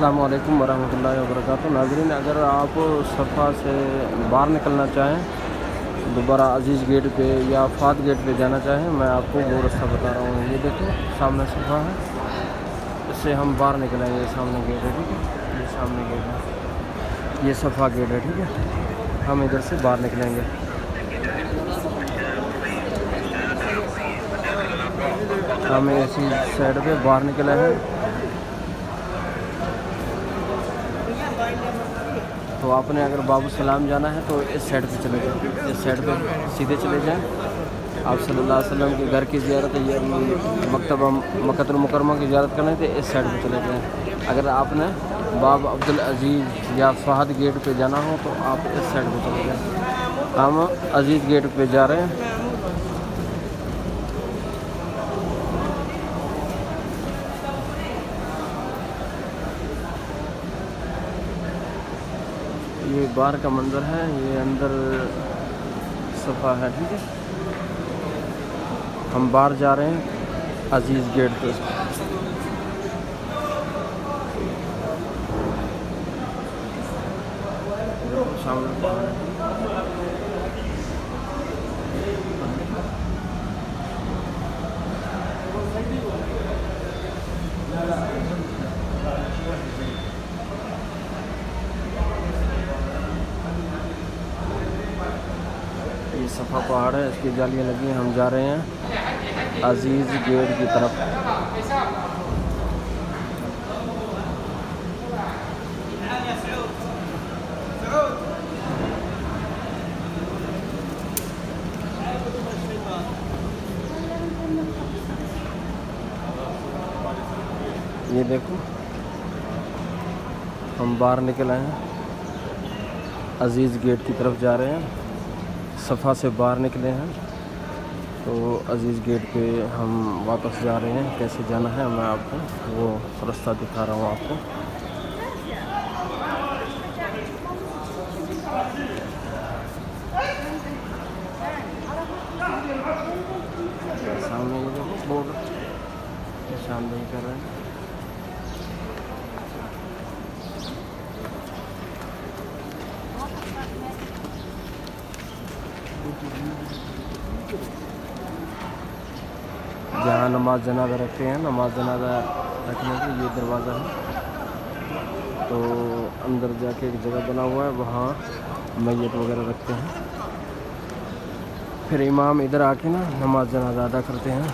अस्सलाम वालेकुम वरहमतुल्लाहि वबरकातुहू। नाज़रीन, अगर आप सफ़ा से बाहर निकलना चाहें, दोबारा अजीज़ गेट पे या फात गेट पे जाना चाहें, मैं आपको वो रास्ता बता रहा हूँ। ये देखो सामने सफ़ा है, इससे हम बाहर निकलेंगे। सामने गेट है, ठीक है, ये सामने गेट है, ये सफ़ा गेट है, ठीक है। हम इधर से बाहर निकलेंगे। हम इसी साइड पे बाहर निकले हैं। तो आपने अगर बाबू सलाम जाना है तो इस साइड पे चले जाएं, इस साइड पे सीधे चले जाएं। आप सल्लल्लाहु अलैहि वसल्लम के घर की ज़ियारत है, ये मकतबा मक्कतुल मुकर्रमा की ज़ियारत करनी है तो इस साइड पे चले जाएं। अगर आपने बाब अब्दुल अजीज़ या फहद गेट पे जाना हो तो आप इस साइड पे चले जाएं। हम अजीज़ गेट पे जा रहे हैं। ये बाहर का मंज़र है, ये अंदर सफ़ा है, ठीक है। हम बाहर जा रहे हैं अजीज़ गेट पे। सामने ये सफ़ा पहाड़ है, इसकी जालियाँ लगी हैं। हम जा रहे हैं अजीज़ गेट की तरफ। ये देखो हम बाहर निकल आए हैं, अजीज़ गेट की तरफ जा रहे हैं। सफ़ा से बाहर निकले हैं तो अजीज़ गेट पे हम वापस जा रहे हैं। कैसे जाना है मैं आपको वो रास्ता दिखा रहा हूँ आपको। सामने ये देखो बोर्ड निशानदेही कर रहे हैं। जहाँ नमाज जनाजा रखते हैं, नमाज जनाजा रखने के ये दरवाज़ा है। तो अंदर जाके एक जगह बना हुआ है, वहाँ मैयत वगैरह रखते हैं। फिर इमाम इधर आके ना नमाज जनाजा अदा करते हैं।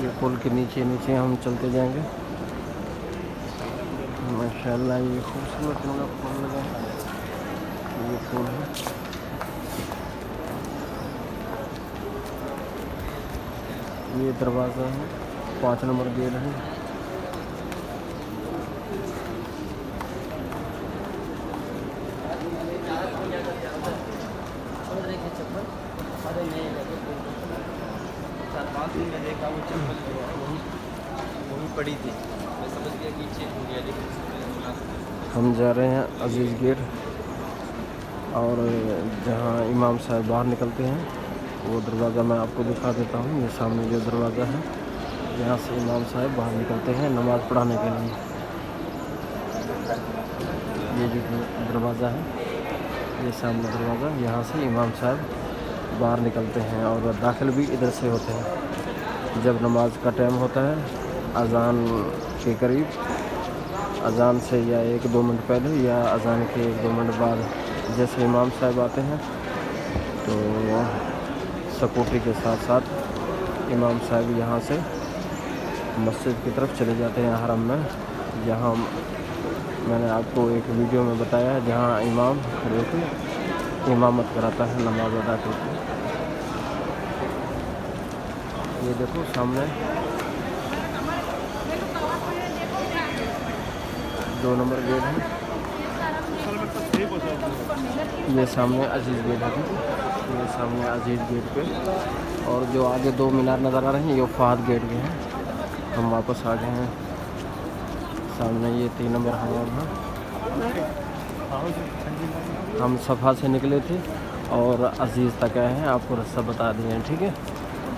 ये पुल के नीचे नीचे हम चलते जाएंगे। माशाअल्लाह ये खूबसूरत पुल लगा है, ये पुल है। ये दरवाज़ा है, 5 नंबर गेट है। पड़ी थी, मैं समझ गया कि चेंज हो गया, लेकिन हम जा रहे हैं अजीज़ गेट, और जहाँ इमाम साहब बाहर निकलते हैं वो दरवाज़ा मैं आपको दिखा देता हूँ। ये सामने जो दरवाज़ा है, यहाँ से इमाम साहब बाहर निकलते हैं नमाज़ पढ़ाने के लिए। ये जो दरवाज़ा है, ये सामने दरवाज़ा, यहाँ से इमाम साहब बाहर निकलते हैं और दाखिल भी इधर से होते हैं। जब नमाज का टाइम होता है अज़ान के करीब, अज़ान से या 1-2 मिनट पहले या अज़ान के 1-2 मिनट बाद जैसे इमाम साहब आते हैं तो सिक्योरिटी के साथ साथ इमाम साहब यहाँ से मस्जिद की तरफ चले जाते हैं हरम में। जहाँ मैंने आपको एक वीडियो में बताया है, जहाँ इमाम खड़े होकर इमामत कराता है, नमाज अदा करते हैं। ये देखो सामने 2 नंबर गेट है। ये सामने अजीज़ गेट है, ये सामने अजीज़ गेट पे, और जो आगे 2 मीनार नज़र आ रहे हैं ये फहद गेट के हैं। हम वापस आ गए हैं। सामने ये 3 नंबर हमाम है। हम सफ़ा से निकले थे और अजीज़ तक आए हैं, आपको रास्ता बता दिए हैं, ठीक है।